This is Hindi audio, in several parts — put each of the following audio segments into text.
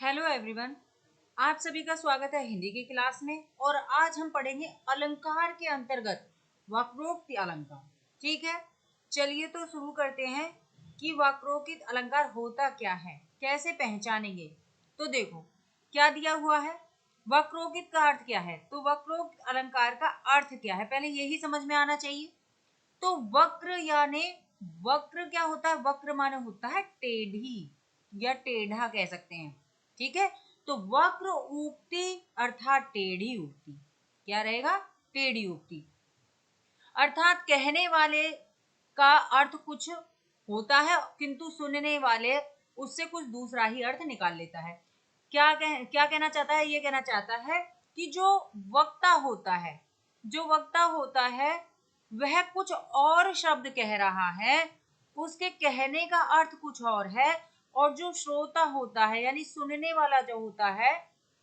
हेलो एवरीवन, आप सभी का स्वागत है हिंदी की क्लास में। और आज हम पढ़ेंगे अलंकार के अंतर्गत वक्रोक्ति अलंकार। ठीक है, चलिए तो शुरू करते हैं कि वक्रोक्ति अलंकार होता क्या है, कैसे पहचानेंगे। तो देखो क्या दिया हुआ है, वक्रोक्ति का अर्थ क्या है। तो वक्रोक्त अलंकार का अर्थ क्या है, पहले यही समझ में आना चाहिए। तो वक्र यानी वक्र क्या होता है, वक्र माने होता है टेढ़ी या टेढ़ा कह सकते हैं। ठीक है, तो वक्र उक्ति अर्थात टेढ़ी उक्ति क्या रहेगा, टेढ़ी उक्ति। अर्थात कहने वाले का अर्थ कुछ होता है किंतु सुनने वाले उससे कुछ दूसरा ही अर्थ निकाल लेता है। क्या कहना चाहता है, ये कहना चाहता है कि जो वक्ता होता है वह कुछ और शब्द कह रहा है, उसके कहने का अर्थ कुछ और है, और जो श्रोता होता है यानी सुनने वाला जो होता है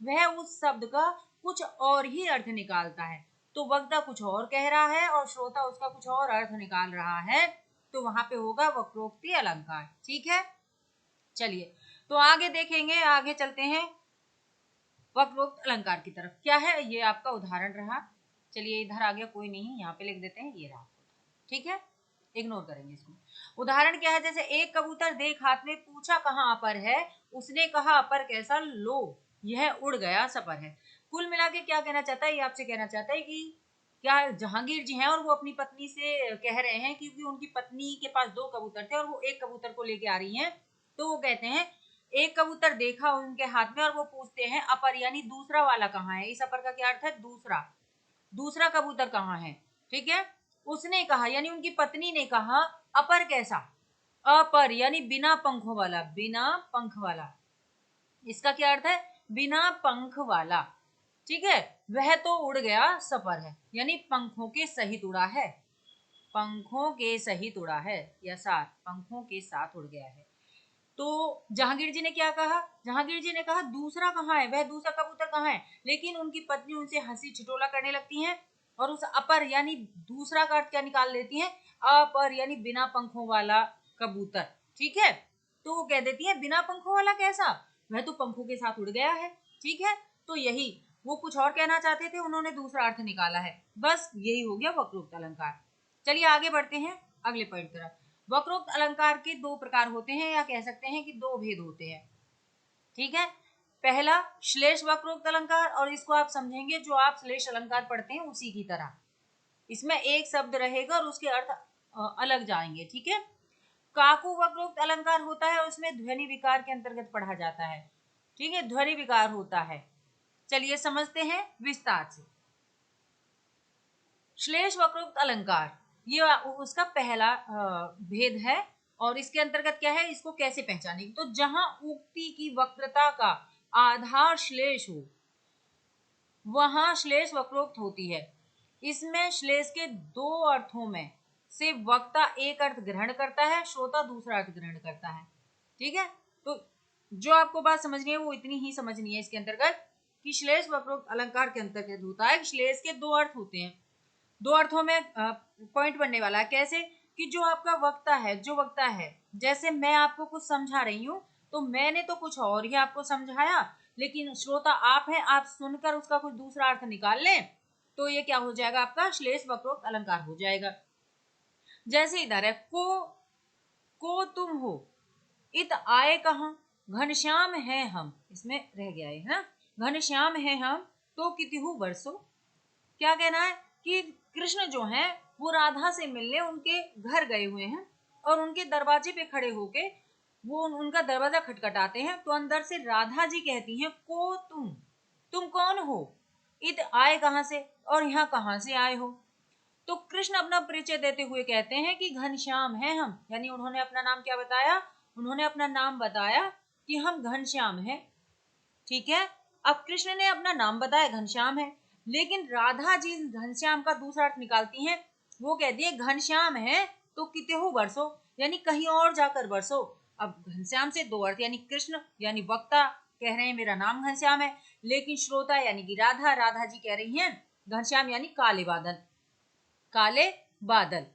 वह उस शब्द का कुछ और ही अर्थ निकालता है। तो वक्ता कुछ और कह रहा है और श्रोता उसका कुछ और अर्थ निकाल रहा है, तो वहां पे होगा वक्रोक्ति अलंकार। ठीक है, चलिए तो आगे देखेंगे, आगे चलते हैं वक्रोक्त अलंकार की तरफ। क्या है, ये आपका उदाहरण रहा। चलिए इधर आ गया, कोई नहीं, यहाँ पे लिख देते हैं, ये रहा। ठीक है, इग्नोर करेंगे इसको। उदाहरण क्या है, जैसे एक कबूतर देख हाथ में, पूछा कहाँ अपर है, उसने कहा अपर कैसा, लो यह उड़ गया सपर है। कुल मिला के क्या कहना चाहता है, ये आपसे कहना चाहता है कि क्या जहांगीर जी हैं और वो अपनी पत्नी से कह रहे हैं, क्योंकि उनकी पत्नी के पास 2 कबूतर थे और वो एक कबूतर को लेके आ रही हैं। तो वो कहते हैं एक कबूतर देखा उनके हाथ में और वो पूछते हैं अपर यानी दूसरा वाला कहाँ है। इस अपर का क्या अर्थ है, दूसरा कबूतर कहाँ है। ठीक है, उसने कहा यानी उनकी पत्नी ने कहा अपर कैसा, अपर यानी बिना पंखों वाला, इसका क्या अर्थ है, बिना पंख वाला। ठीक है, वह तो उड़ गया सफर है यानी पंखों के सहित उड़ा है, या साथ पंखों के साथ उड़ गया है। तो जहांगीर जी ने क्या कहा, जहांगीर जी ने कहा दूसरा कहाँ है, वह दूसरा कबूतर कहाँ है। लेकिन उनकी पत्नी उनसे हंसी छिटोला करने लगती हैं और उस अपर यानी दूसरा का अर्थ क्या निकाल लेती हैं, अपर यानी बिना पंखों वाला कबूतर। ठीक है, तो वो कह देती है बिना पंखों वाला कैसा, वह तो पंखों के साथ उड़ गया है। ठीक है, तो यही वो कुछ और कहना चाहते थे, उन्होंने दूसरा अर्थ निकाला है, बस यही हो गया वक्रोक्त अलंकार। चलिए आगे बढ़ते हैं अगले पॉइंट तरफ। वक्रोक्त अलंकार के 2 प्रकार होते हैं, या कह सकते हैं कि 2 भेद होते हैं। ठीक है, पहला श्लेष वक्रोक्त अलंकार, और इसको आप समझेंगे जो आप श्लेष अलंकार पढ़ते हैं उसी की तरह। इसमें एक शब्द रहेगा और उसके अर्थ अलग जाएंगे। ठीक है, काकु वक्रोक्त अलंकार होता है, उसमें ध्वनि विकार के अंतर्गत पढ़ा जाता है। ठीक है, ध्वनि विकार होता है। चलिए समझते हैं विस्तार से। श्लेष वक्रोक्त अलंकार ये उसका पहला भेद है, और इसके अंतर्गत क्या है, इसको कैसे पहचानेंगे। तो जहां उक्ति की वक्रता का आधार श्लेष हो वहां श्लेष वक्रोक्त होती है। इसमें श्लेष के 2 अर्थों में से वक्ता एक अर्थ ग्रहण करता है, श्रोता दूसरा अर्थ ग्रहण करता है। ठीक है, तो जो आपको बात समझनी है वो इतनी ही समझनी है इसके अंतर्गत कि श्लेष वक्रोक्त अलंकार के अंतर्गत होता है। श्लेष के 2 अर्थ होते हैं, 2 अर्थों में पॉइंट बनने वाला है। कैसे कि जो आपका वक्ता है, जैसे मैं आपको कुछ समझा रही हूँ तो मैंने तो कुछ और ही आपको समझाया, लेकिन श्रोता आप हैं, आप सुनकर उसका कुछ दूसरा अर्थ निकाल लें, तो ये क्या हो जाएगा, आपका श्लेष वक्रोक्त अलंकार हो जाएगा। जैसे इधर है को तुम हो, इत आए कहाँ, घनश्याम है हम, इसमें रह गया है ना, घनश्याम है हम तो कितिहु बरसो। क्या कहना है कि कृष्ण जो हैं वो राधा से मिलने उनके घर गए हुए हैं और उनके दरवाजे पे खड़े होके वो उनका दरवाजा खटखटाते हैं। तो अंदर से राधा जी कहती हैं को तुम कौन हो, इत आए कहाँ से, और यहाँ कहाँ से आए हो। तो कृष्ण अपना परिचय देते हुए कहते हैं कि घनश्याम हैं हम, यानी उन्होंने अपना नाम क्या बताया, उन्होंने अपना नाम बताया कि हम घनश्याम हैं। ठीक है, अब कृष्ण ने अपना नाम बताया घनश्याम है, लेकिन राधा जी घनश्याम का दूसरा अर्थ निकालती हैं, वो कहती है घनश्याम है तो किते हो बरसो, यानी कहीं और जाकर बरसो। अब घनश्याम से 2 अर्थ, यानी कृष्ण यानी वक्ता कह रहे हैं मेरा नाम घनश्याम है, लेकिन श्रोता यानी कि राधा जी कह रही हैं घनश्याम यानी काले बादल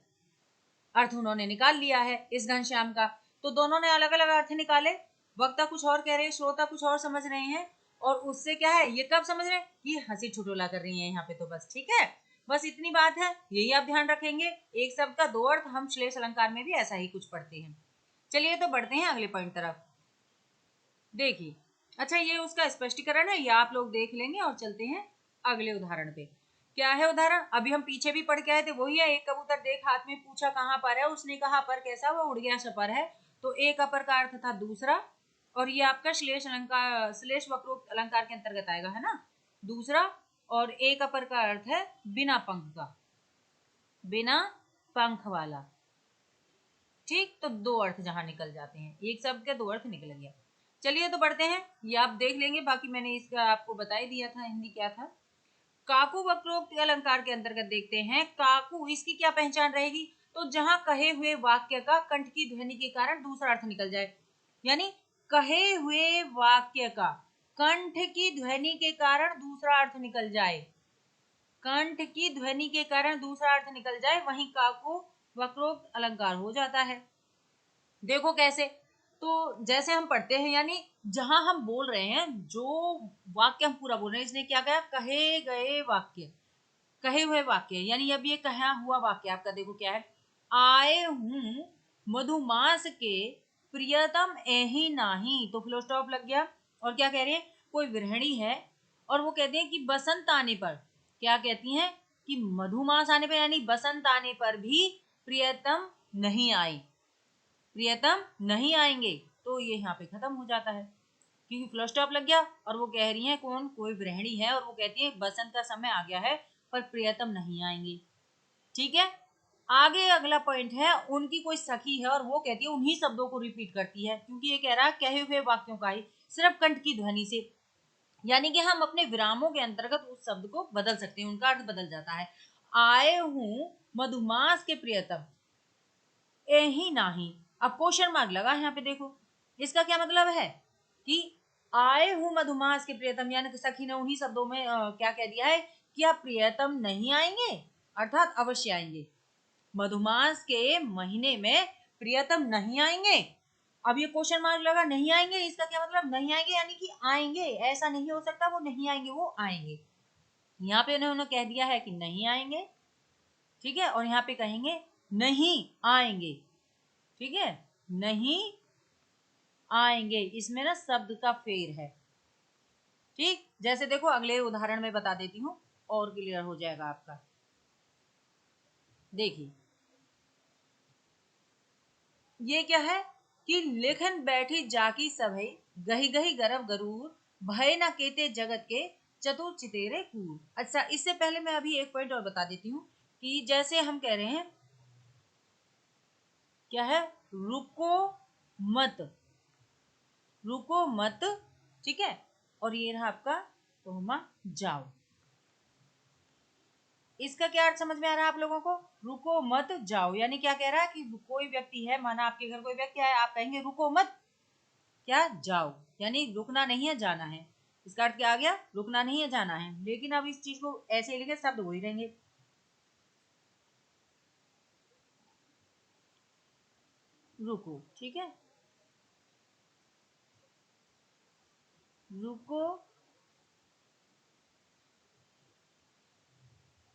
अर्थ उन्होंने निकाल लिया है इस घनश्याम का। तो दोनों ने अलग अलग अर्थ निकाले। वक्ता कुछ और कह रहे हैं, श्रोता कुछ और समझ रहे हैं, और उससे क्या है, ये कब समझ रहे हैं कि हंसी ठिठोला कर रही है यहाँ पे, तो बस ठीक है, बस इतनी बात है, यही आप ध्यान रखेंगे। एक शब्द का दो अर्थ, हम श्लेष अलंकार में भी ऐसा ही कुछ पढ़ते हैं। चलिए तो बढ़ते हैं अगले पॉइंट तरफ। देखिए, अच्छा ये उसका स्पष्टीकरण है, ये आप लोग देख लेंगे और चलते हैं अगले उदाहरण पे। क्या है उदाहरण, अभी हम पीछे भी पढ़ के आए थे, वही है, एक कबूतर देख हाथ में, पूछा कहाँ पर है, उसने कहा पर कैसा, वो उड़ गया सपर है। तो एक अपर का अर्थ था दूसरा, और ये आपका श्लेष अलंकार, श्लेष वक्रोक्त अलंकार के अंतर्गत आएगा, है ना, दूसरा। और एक अपर का अर्थ है बिना पंख का, बिना पंख वाला। ठीक, तो दो अर्थ जहां निकल जाते हैं, एक शब्द के दो अर्थ निकल गया। चलिए तो बढ़ते हैं, ये आप देख लेंगे, बाकी मैंने इसका आपको बता ही दिया था हिंदी क्या था। काकू वक्रोक्त अलंकार के अंतर्गत देखते हैं, काकू इसकी क्या पहचान रहेगी, तो जहां कहे हुए वाक्य का कंठ की ध्वनि के कारण दूसरा अर्थ निकल जाए, यानी कहे हुए वाक्य का कंठ की ध्वनि के कारण दूसरा अर्थ निकल जाए, कंठ की ध्वनि के कारण दूसरा अर्थ निकल जाए, वहीं काकू वक्रोक्त अलंकार हो जाता है। देखो कैसे, तो जैसे हम पढ़ते हैं, यानी जहां हम बोल रहे हैं, जो वाक्य हम पूरा बोल रहे हैं, इसने क्या कहा, कहे गए वाक्य, कहे हुए वाक्य, यानी अब ये कहा हुआ वाक्य आपका देखो क्या है, आए हूं मधुमास के प्रियतम एही नाही, तो फुल स्टॉप लग गया। और क्या कह रहे हैं, कोई गृहिणी है, और वो कहते हैं कि बसंत आने पर, क्या कहती हैं कि मधुमास आने पर, यानी बसंत आने पर भी प्रियतम नहीं आई, प्रियतम नहीं आएंगे, तो ये यहाँ पे खत्म हो जाता है, क्योंकि फुल स्टॉप लग गया। और वो कह रही है कौन, कोई गृहिणी है, और वो कहती है बसंत का समय आ गया है पर प्रियतम नहीं आएंगे। ठीक है, आगे अगला पॉइंट है, उनकी कोई सखी है और वो कहती है, उन्हीं शब्दों को रिपीट करती है, क्योंकि ये कह रहा है कहे हुए वाक्यों का ही सिर्फ कंठ की ध्वनि से, यानी कि हम अपने विरामों के अंतर्गत उस शब्द को बदल सकते हैं, उनका अर्थ बदल जाता है। आए हूं मधुमास के प्रियतम एही नाही, अब क्वेश्चन मार्क लगा यहाँ पे, देखो इसका क्या मतलब है कि आए हूं मधुमास के प्रियतम, यानी कि सखी ने उन्हीं शब्दों में क्या कह दिया है कि आप प्रियतम नहीं आएंगे, अर्थात अवश्य आएंगे, मधुमास के महीने में प्रियतम नहीं आएंगे। अब ये क्वेश्चन मार्क लगा, नहीं आएंगे, इसका क्या मतलब, नहीं आएंगे यानी कि आएंगे, ऐसा नहीं हो सकता वो नहीं आएंगे, वो आएंगे। यहाँ पे उन्होंने कह दिया है कि नहीं आएंगे, ठीक है, और यहाँ पे कहेंगे नहीं आएंगे, ठीक है, नहीं आएंगे, इसमें ना शब्द का फेर है। ठीक, जैसे देखो अगले उदाहरण में बता देती हूँ और क्लियर हो जाएगा आपका। देखिए ये क्या है कि लेखन बैठी जाकी सभई, गही गही गरव गरूर, भय न केते जगत के चतुर चितेरे कूर। अच्छा, इससे पहले मैं अभी एक पॉइंट और बता देती हूँ कि जैसे हम कह रहे हैं क्या है, रुको मत, रुको मत, ठीक है, और ये रहा आपका तोहमा जाओ, इसका क्या अर्थ समझ में आ रहा है आप लोगों को, रुको मत जाओ, यानी क्या कह रहा है कि कोई व्यक्ति है, माना आपके घर कोई व्यक्ति है, आप कहेंगे रुको मत क्या जाओ, यानी रुकना नहीं है जाना है, इसका अर्थ क्या आ गया, रुकना नहीं है जाना है। लेकिन अब इस चीज को ऐसे लिखे, शब्द वही रहेंगे, रुको, ठीक है, रुको,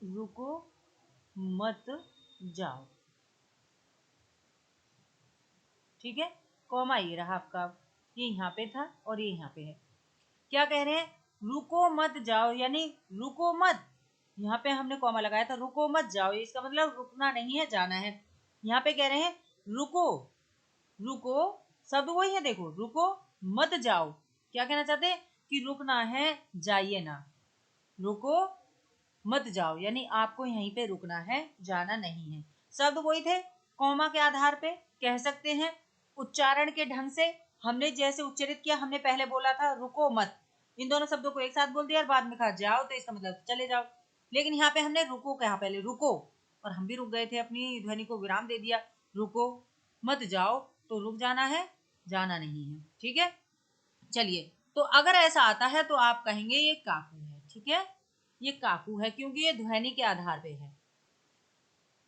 रुको मत जाओ, ठीक है, कॉमा ये रहा आपका, ये यहाँ पे था और ये यहाँ पे है। क्या कह रहे हैं, रुको मत जाओ, यानी रुको मत, यहाँ पे हमने कॉमा लगाया था, रुको मत जाओ, इसका मतलब रुकना नहीं है जाना है। यहाँ पे कह रहे हैं रुको, रुको, शब्द वही है, देखो रुको मत जाओ, क्या कहना चाहते हैं कि रुकना है, जाइए ना, रुको मत जाओ, यानी आपको यहीं पे रुकना है, जाना नहीं है। शब्द वही थे, कॉमा के आधार पे कह सकते हैं, उच्चारण के ढंग से हमने जैसे उच्चारित किया, हमने पहले बोला था रुको मत, इन दोनों शब्दों को एक साथ बोल दिया और बाद में कहा जाओ, तो इसका मतलब चले जाओ। लेकिन यहाँ पे हमने रुको कहा, पहले रुको, और हम भी रुक गए थे, अपनी ध्वनि को विराम दे दिया, रुको मत जाओ, तो रुक जाना है, जाना नहीं है, ठीक है। चलिए, तो अगर ऐसा आता है तो आप कहेंगे ये काकू है, ठीक है, ये काकू है, क्योंकि ये ध्वनि के आधार पे है।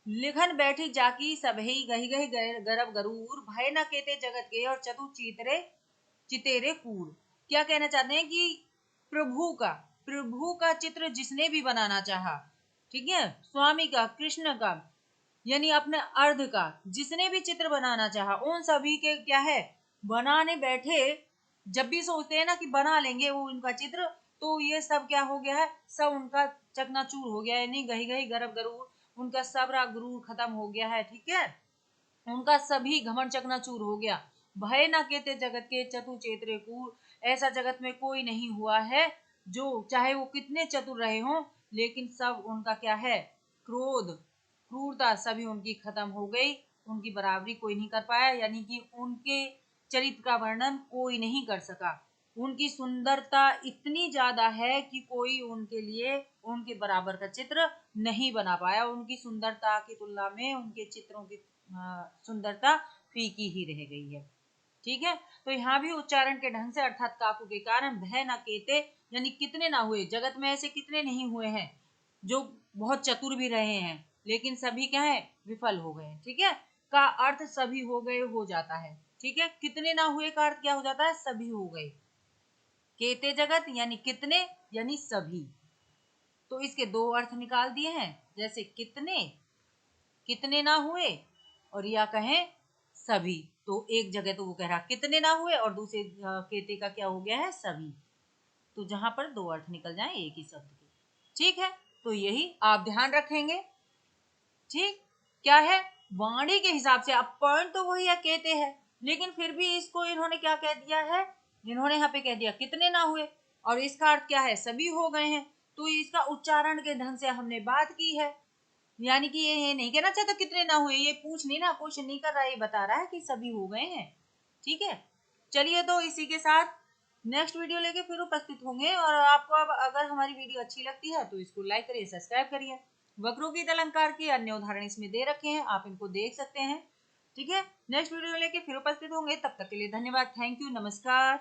लिखन बैठी जाकी सबही, गही गही गरब गरूर, भय न केते जगत के और चतु चीतरे चितेरे कूड़। क्या कहना चाहते हैं कि प्रभु का चित्र जिसने भी बनाना चाहा, ठीक है, स्वामी का, कृष्ण का, यानी अपने अर्ध का जिसने भी चित्र बनाना चाहा, उन सभी के क्या है, बनाने बैठे जब भी सोचते हैं ना कि बना लेंगे वो उनका चित्र, तो ये सब क्या हो गया है, सब उनका चकनाचूर हो गया है, यानी गही गही गरब गरूर, उनका सबरा गुरूर खत्म हो गया है, ठीक है, उनका सभी घमंड चकनाचूर हो गया। भय न केते जगत के चतु चेतरे कूर, ऐसा जगत में कोई नहीं हुआ है जो चाहे वो कितने चतुर रहे हों, लेकिन सब उनका क्या है, क्रोध क्रूरता सभी उनकी खत्म हो गई, उनकी बराबरी कोई नहीं कर पाया, यानी कि उनके चरित्र का वर्णन कोई नहीं कर सका। उनकी सुंदरता इतनी ज्यादा है कि कोई उनके लिए उनके बराबर का चित्र नहीं बना पाया। उनकी सुंदरता की तुलना में उनके चित्रों की सुंदरता फीकी ही रह गई है। ठीक है, तो यहाँ भी उच्चारण के ढंग से अर्थात काकू के कारण भय न केते, यानी कितने ना हुए, जगत में ऐसे कितने नहीं हुए हैं जो बहुत चतुर भी रहे हैं, लेकिन सभी क्या है, विफल हो गए। ठीक है, का अर्थ सभी हो गए हो जाता है। ठीक है, कितने ना हुए का अर्थ क्या हो जाता है, सभी हो गए। केते जगत यानी कितने, यानी सभी। तो इसके दो अर्थ निकाल दिए हैं, जैसे कितने, कितने ना हुए, और या कहें सभी। तो एक जगह तो वो कह रहा कितने ना हुए, और दूसरे केते का क्या हो गया है, सभी। तो जहां पर दो अर्थ निकल जाए एक ही शब्द के। ठीक है, तो यही आप ध्यान रखेंगे। ठीक, क्या है, वाणी के हिसाब से, अब पॉइंट तो वही है, कहते हैं, लेकिन फिर भी इसको इन्होंने क्या कह दिया है, इन्होंने यहाँ पे कह दिया कितने ना हुए, और इसका अर्थ क्या है, सभी हो गए हैं। तो इसका उच्चारण के ढंग से हमने बात की है, यानी कि ये नहीं कहना चाहता कितने ना हुए, ये पूछ नहीं ना, क्वेश्चन नहीं कर रहा है, ये बता रहा है कि सभी हो गए हैं। ठीक है, चलिए, तो इसी के साथ नेक्स्ट वीडियो लेके फिर उपस्थित होंगे। और आपको अब अगर हमारी वीडियो अच्छी लगती है तो इसको लाइक करिए, सब्सक्राइब करिए। वक्रों की अलंकार की अन्य उदाहरण इसमें दे रखे हैं, आप इनको देख सकते हैं। ठीक है, नेक्स्ट वीडियो लेके फिर उपस्थित होंगे, तब तक के लिए धन्यवाद, थैंक यू, नमस्कार।